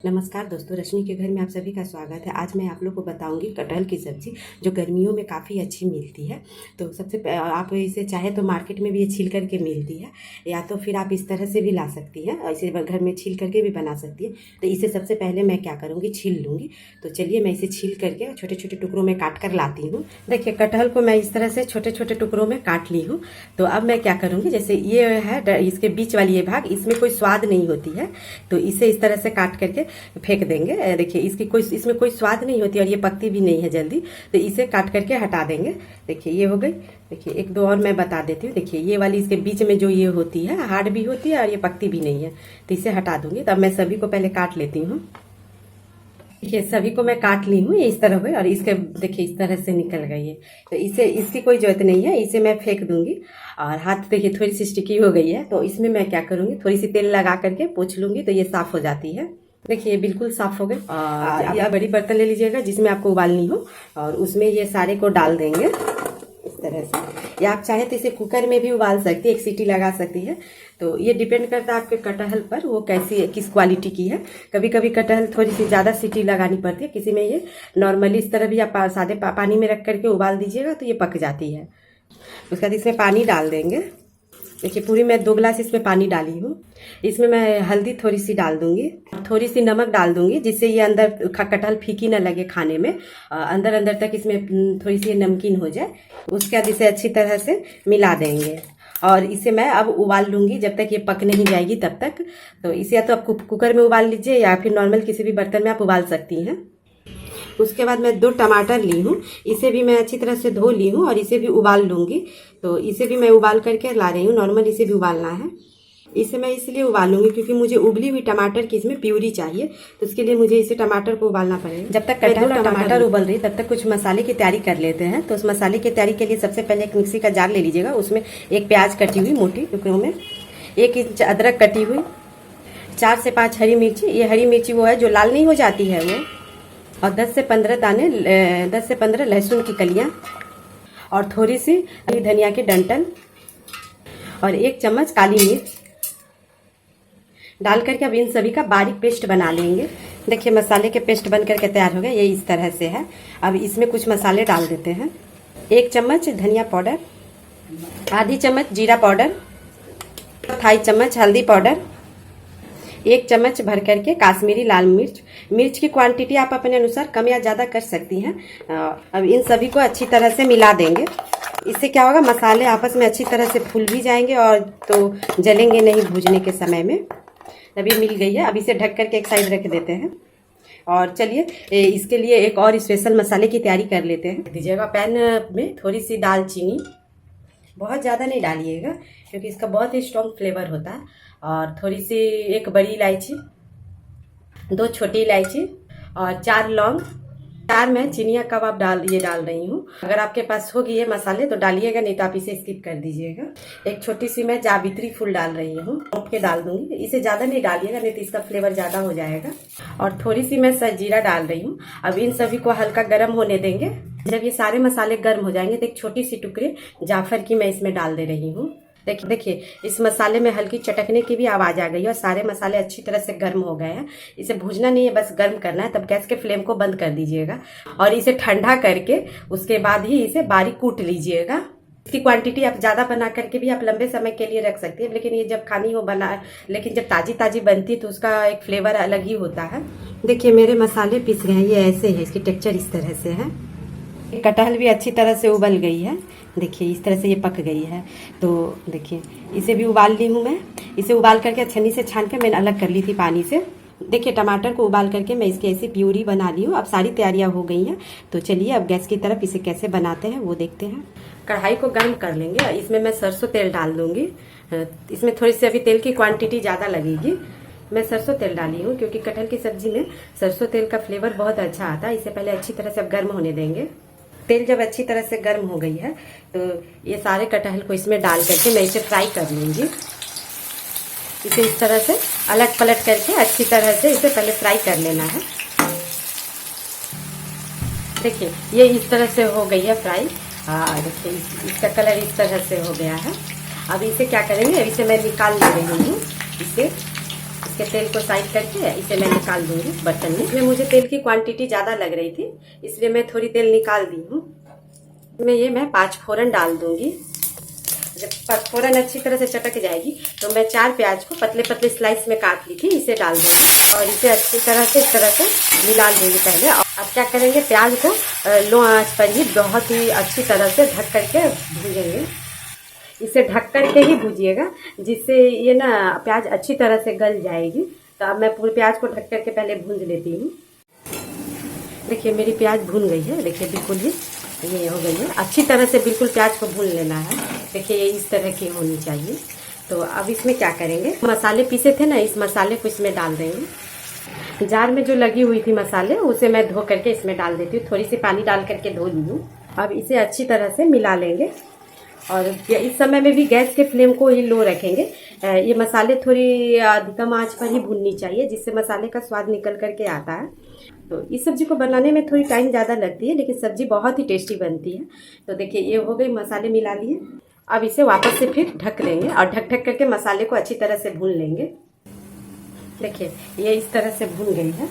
नमस्कार दोस्तों, रश्मि के घर में आप सभी का स्वागत है। आज मैं आप लोग को बताऊंगी कटहल की सब्ज़ी जो गर्मियों में काफ़ी अच्छी मिलती है। तो आप इसे चाहे तो मार्केट में भी ये छील करके मिलती है, या तो फिर आप इस तरह से भी ला सकती हैं, इसे घर में छील करके भी बना सकती है। तो इसे सबसे पहले मैं क्या करूँगी, छील लूँगी। तो चलिए मैं इसे छील करके छोटे छोटे टुकड़ों में काट कर लाती हूँ। देखिए कटहल को मैं इस तरह से छोटे छोटे टुकड़ों में काट ली हूँ। तो अब मैं क्या करूँगी, जैसे ये है इसके बीच वाली ये भाग, इसमें कोई स्वाद नहीं होती है, तो इसे इस तरह से काट करके फेंक देंगे। देखिए इसमें कोई स्वाद नहीं होती और ये पकती भी नहीं है जल्दी, तो इसे काट करके हटा देंगे। देखिए ये हो गई। देखिए एक दो और मैं बता देती हूँ। देखिए ये वाली इसके बीच में जो ये होती है, हार्ड भी होती है और ये पकती भी नहीं है, तो इसे हटा दूंगी। तो अब मैं सभी को पहले काट लेती हूँ। देखिए सभी को मैं काट ली हूँ, ये इस तरह हुई और इसके देखिए इस तरह से निकल गई है। तो इसे इसकी कोई जरूरत नहीं है, इसे मैं फेंक दूंगी। और हाथ देखिए थोड़ी सी स्टिकी हो गई है, तो इसमें मैं क्या करूँगी, थोड़ी सी तेल लगा करके पोंछ लूँगी, तो ये साफ़ हो जाती है। देखिए ये बिल्कुल साफ़ हो गई। आप बड़ी बर्तन ले लीजिएगा जिसमें आपको उबालनी हो, और उसमें ये सारे को डाल देंगे इस तरह से। या आप चाहे तो इसे कुकर में भी उबाल सकती है, एक सीटी लगा सकती है। तो ये डिपेंड करता है आपके कटहल पर, वो किस क्वालिटी की है। कभी कभी कटहल थोड़ी सी ज़्यादा सीटी लगानी पड़ती है, किसी में ये नॉर्मली इस तरह भी आप सादे पानी में रख करके उबाल दीजिएगा तो ये पक जाती है। उसके बाद इसमें पानी डाल देंगे। देखिए पूरी मैं 2 गिलास इसमें पानी डाली हूँ। इसमें मैं हल्दी थोड़ी सी डाल दूंगी, थोड़ी सी नमक डाल दूंगी, जिससे ये अंदर कटहल फीकी ना लगे खाने में, अंदर अंदर तक इसमें थोड़ी सी नमकीन हो जाए। उसके बाद इसे अच्छी तरह से मिला देंगे और इसे मैं अब उबाल लूंगी जब तक ये पक नहीं जाएगी तब तक। तो इसे या तो आप कुकर में उबाल लीजिए या फिर नॉर्मल किसी भी बर्तन में आप उबाल सकती हैं। उसके बाद मैं 2 टमाटर ली हूँ, इसे भी मैं अच्छी तरह से धो ली हूँ और इसे भी उबाल लूँगी। तो इसे भी मैं उबाल करके ला रही हूँ, नॉर्मल इसे भी उबालना है। इसे मैं इसलिए उबालूंगी क्योंकि मुझे उबली हुई टमाटर की इसमें प्यूरी चाहिए, तो उसके लिए मुझे इसे टमाटर को उबालना पड़ेगा। जब तक कटहल और टमाटर उबल रही तब तक कुछ मसाले की तैयारी कर लेते हैं। तो उस मसाले की तैयारी के लिए सबसे पहले एक मिक्सी का जार ले लीजिएगा, उसमें 1 प्याज कटी हुई मोटी टुकड़ों में, 1 इंच अदरक कटी हुई, 4 से 5 हरी मिर्ची। ये हरी मिर्ची वो है जो लाल नहीं हो जाती है वो, और 10 से 15 लहसुन की कलियां, और थोड़ी सी धनिया के डंठल, और 1 चम्मच काली मिर्च डाल करके अब इन सभी का बारीक पेस्ट बना लेंगे। देखिए मसाले के पेस्ट बन करके तैयार हो गए, ये इस तरह से है। अब इसमें कुछ मसाले डाल देते हैं। 1 चम्मच धनिया पाउडर, आधी चम्मच जीरा पाउडर, 2 चम्मच हल्दी पाउडर, 1 चम्मच भर करके काश्मीरी लाल मिर्च। मिर्च की क्वांटिटी आप अपने अनुसार कम या ज़्यादा कर सकती हैं। अब इन सभी को अच्छी तरह से मिला देंगे। इससे क्या होगा, मसाले आपस में अच्छी तरह से फूल भी जाएंगे और तो जलेंगे नहीं भूजने के समय में। तब ये मिल गई है। अब इसे ढक करके एक साइड रख देते हैं। और चलिए इसके लिए एक और स्पेशल मसाले की तैयारी कर लेते हैं। दीजिएगा पैन में थोड़ी सी दालचीनी, बहुत ज़्यादा नहीं डालिएगा क्योंकि इसका बहुत ही स्ट्रॉन्ग फ्लेवर होता है, और थोड़ी सी 1 बड़ी इलायची, 2 छोटी इलायची, और 4 लौंग, 4 मैं चिनिया कबाब डाल रही हूँ। अगर आपके पास होगी ये मसाले तो डालिएगा, नहीं तो आप इसे स्किप कर दीजिएगा। 1 छोटी सी मैं जावित्री फूल डाल रही हूँ, टोप के डाल दूंगी। इसे ज़्यादा नहीं डालिएगा, नहीं तो इसका फ्लेवर ज़्यादा हो जाएगा। और थोड़ी सी मैं सजीरा डाल रही हूँ। अब इन सभी को हल्का गर्म होने देंगे। जब ये सारे मसाले गर्म हो जाएंगे तो 1 छोटी सी टुकड़े जाफर की मैं इसमें डाल दे रही हूँ। देखिए इस मसाले में हल्की चटकने की भी आवाज़ आ गई है और सारे मसाले अच्छी तरह से गर्म हो गए हैं। इसे भूजना नहीं है, बस गर्म करना है। तब गैस के फ्लेम को बंद कर दीजिएगा और इसे ठंडा करके उसके बाद ही इसे बारीक कूट लीजिएगा। इसकी क्वांटिटी आप ज़्यादा बना करके भी आप लंबे समय के लिए रख सकती है, लेकिन ये जब खानी हो लेकिन जब ताज़ी ताज़ी बनती है तो उसका एक फ्लेवर अलग ही होता है। देखिए मेरे मसाले पिस गए हैं, ये ऐसे है, इसकी टेक्सचर इस तरह से है। कटहल भी अच्छी तरह से उबल गई है। देखिए इस तरह से ये पक गई है। तो देखिए इसे भी उबाल ली हूँ मैं। इसे उबाल करके छन्नी से छान के मैंने अलग कर ली थी पानी से। देखिए टमाटर को उबाल करके मैं इसकी ऐसी प्यूरी बना ली हूँ। अब सारी तैयारियाँ हो गई हैं। तो चलिए अब गैस की तरफ इसे कैसे बनाते हैं वो देखते हैं। कढ़ाई को गर्म कर लेंगे, इसमें मैं सरसों तेल डाल दूंगी। इसमें थोड़ी सी अभी तेल की क्वांटिटी ज़्यादा लगेगी। मैं सरसों तेल डाली हूँ क्योंकि कटहल की सब्जी में सरसों तेल का फ्लेवर बहुत अच्छा आता है। इसे पहले अच्छी तरह से अब गर्म होने देंगे। तेल जब अच्छी तरह से गर्म हो गई है तो ये सारे कटहल को इसमें डाल करके मैं इसे फ्राई कर लूँगी। इसे इस तरह से अलग पलट करके अच्छी तरह से इसे पहले फ्राई कर लेना है। देखिए ये इस तरह से हो गई है फ्राई। देखिए इसका कलर इस तरह से हो गया है। अब इसे क्या करेंगे, इसे मैं निकाल ले रही हूँ। इसे इसके तेल को साइड करके इसे मैं निकाल दूंगी बर्तन में। इसमें मुझे तेल की क्वांटिटी ज़्यादा लग रही थी, इसलिए मैं थोड़ी तेल निकाल दी हूँ। इसमें ये मैं 5 फोरन डाल दूंगी। जब फोरन अच्छी तरह से चटक जाएगी तो मैं 4 प्याज को पतले पतले स्लाइस में काट ली थी, इसे डाल दूंगी और इसे अच्छी तरह से इस तरह से मिला दूंगी पहले। अब क्या करेंगे, प्याज को लो आंच पर ही बहुत ही अच्छी तरह से ढक करके भूजेंगे। इसे ढक करके ही भूजिएगा, जिससे ये ना प्याज अच्छी तरह से गल जाएगी। तो अब मैं पूरे प्याज को ढक करके पहले भूंज लेती हूँ। देखिए मेरी प्याज भून गई है, देखिए बिल्कुल ही ये हो गई है। अच्छी तरह से बिल्कुल प्याज को भून लेना है। देखिए ये इस तरह की होनी चाहिए। तो अब इसमें क्या करेंगे, मसाले पीसे थे ना, इस मसाले को इसमें डाल देंगे। जार में जो लगी हुई थी मसाले, उसे मैं धो करके इसमें डाल देती हूँ। थोड़ी सी पानी डाल करके धो ली हूँ। अब इसे अच्छी तरह से मिला लेंगे और इस समय में भी गैस के फ्लेम को ही लो रखेंगे। ये मसाले थोड़ी कम आंच पर ही भूननी चाहिए, जिससे मसाले का स्वाद निकल करके आता है। तो इस सब्जी को बनाने में थोड़ी टाइम ज़्यादा लगती है, लेकिन सब्जी बहुत ही टेस्टी बनती है। तो देखिए ये हो गई, मसाले मिला लिए। अब इसे वापस से फिर ढक लेंगे और ढक ढक करके मसाले को अच्छी तरह से भून लेंगे। देखिए ये इस तरह से भून गई है।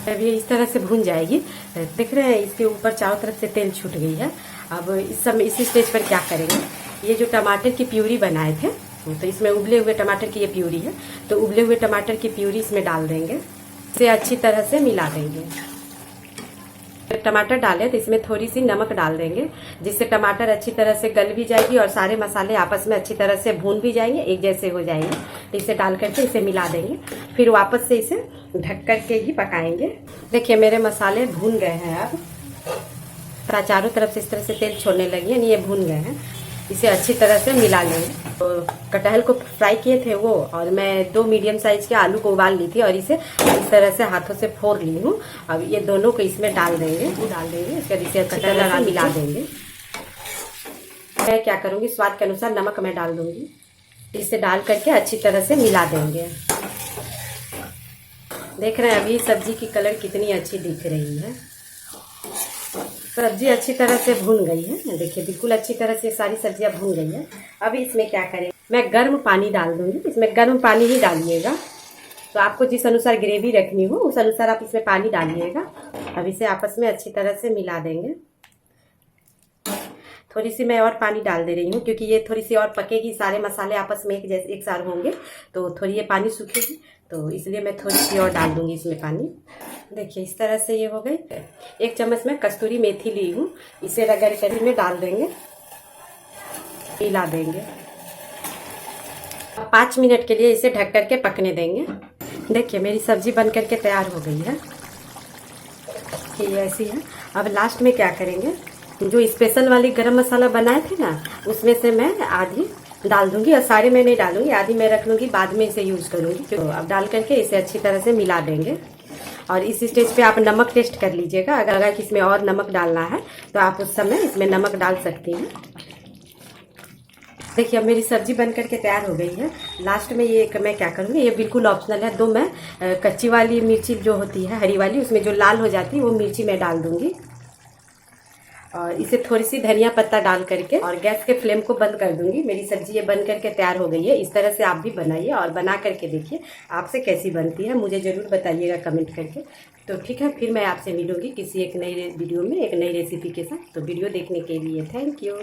अब ये इस तरह से भून जाएगी। देख रहे हैं इसके ऊपर चारों तरफ से तेल छूट गई है। अब इस समय इसी स्टेज पर क्या करेंगे, ये जो टमाटर की प्यूरी बनाए थे, तो इसमें उबले हुए टमाटर की ये प्यूरी है, तो उबले हुए टमाटर की प्यूरी इसमें डाल देंगे। इसे अच्छी तरह से मिला देंगे। टमाटर डालें तो इसमें थोड़ी सी नमक डाल देंगे, जिससे टमाटर अच्छी तरह से गल भी जाएगी और सारे मसाले आपस में अच्छी तरह से भून भी जाएंगे, एक जैसे हो जाएंगे। तो इसे डाल करके इसे मिला देंगे, फिर वापस से इसे ढक करके ही पकाएंगे। देखिए मेरे मसाले भून गए हैं। अब चारों तरफ से इस तरह से तेल छोड़ने लगी है, ये भून गए हैं। इसे अच्छी तरह से मिला लेंगे। तो कटहल को फ्राई किए थे वो, और मैं 2 मीडियम साइज के आलू को उबाल ली थी और इसे इस तरह से हाथों से फोड़ ली हूँ। अब ये दोनों को इसमें डाल देंगे, इसके इसे अच्छी तरह से मिला देंगे। मैं क्या करूँगी, स्वाद के अनुसार नमक मैं डाल दूंगी। इसे डाल करके अच्छी तरह से मिला देंगे। देख रहे हैं अभी सब्जी की कलर कितनी अच्छी दिख रही है। सब्जी अच्छी तरह से भून गई है। देखिए बिल्कुल अच्छी तरह से सारी सब्जियां भून गई है। अभी इसमें क्या करें, मैं गर्म पानी डाल दूंगी। इसमें गर्म पानी ही डालिएगा, तो आपको जिस अनुसार ग्रेवी रखनी हो उस अनुसार आप इसमें पानी डालिएगा। अब इसे आपस में अच्छी तरह से मिला देंगे। थोड़ी सी मैं और पानी डाल दे रही हूँ, क्योंकि ये थोड़ी सी और पकेगी, सारे मसाले आपस में एक साथ होंगे तो थोड़ी ये पानी सूखेगी, तो इसलिए मैं थोड़ी सी और डाल दूंगी इसमें पानी। देखिए इस तरह से ये हो गई। 1 चम्मच में कस्तूरी मेथी ली हूँ, इसे रगड़ कर में डाल देंगे, मिला देंगे। 5 मिनट के लिए इसे ढक करके पकने देंगे। देखिए मेरी सब्जी बन करके तैयार हो गई है, ये ऐसी है। अब लास्ट में क्या करेंगे, जो स्पेशल वाली गरम मसाला बनाए थे ना, उसमें से मैं आधी डाल दूंगी और सारे मैं नहीं डालूंगी, आधी मैं रख लूंगी, बाद में इसे यूज करूंगी। तो अब डाल करके इसे अच्छी तरह से मिला देंगे। और इस स्टेज पे आप नमक टेस्ट कर लीजिएगा। अगर इसमें और नमक डालना है तो आप उस समय इसमें नमक डाल सकती हैं। देखिए अब मेरी सब्जी बन करके तैयार हो गई है। लास्ट में ये मैं क्या करूँगी, ये बिल्कुल ऑप्शनल है, 2 मैं कच्ची वाली मिर्ची जो होती है हरी वाली, उसमें जो लाल हो जाती है वो मिर्ची मैं डाल दूंगी। और इसे थोड़ी सी धनिया पत्ता डाल करके और गैस के फ्लेम को बंद कर दूंगी। मेरी सब्जी ये बन करके तैयार हो गई है। इस तरह से आप भी बनाइए और बना करके देखिए आपसे कैसी बनती है, मुझे ज़रूर बताइएगा कमेंट करके। तो ठीक है, फिर मैं आपसे मिलूंगी किसी एक नई वीडियो में एक नई रेसिपी के साथ। तो वीडियो देखने के लिए थैंक यू।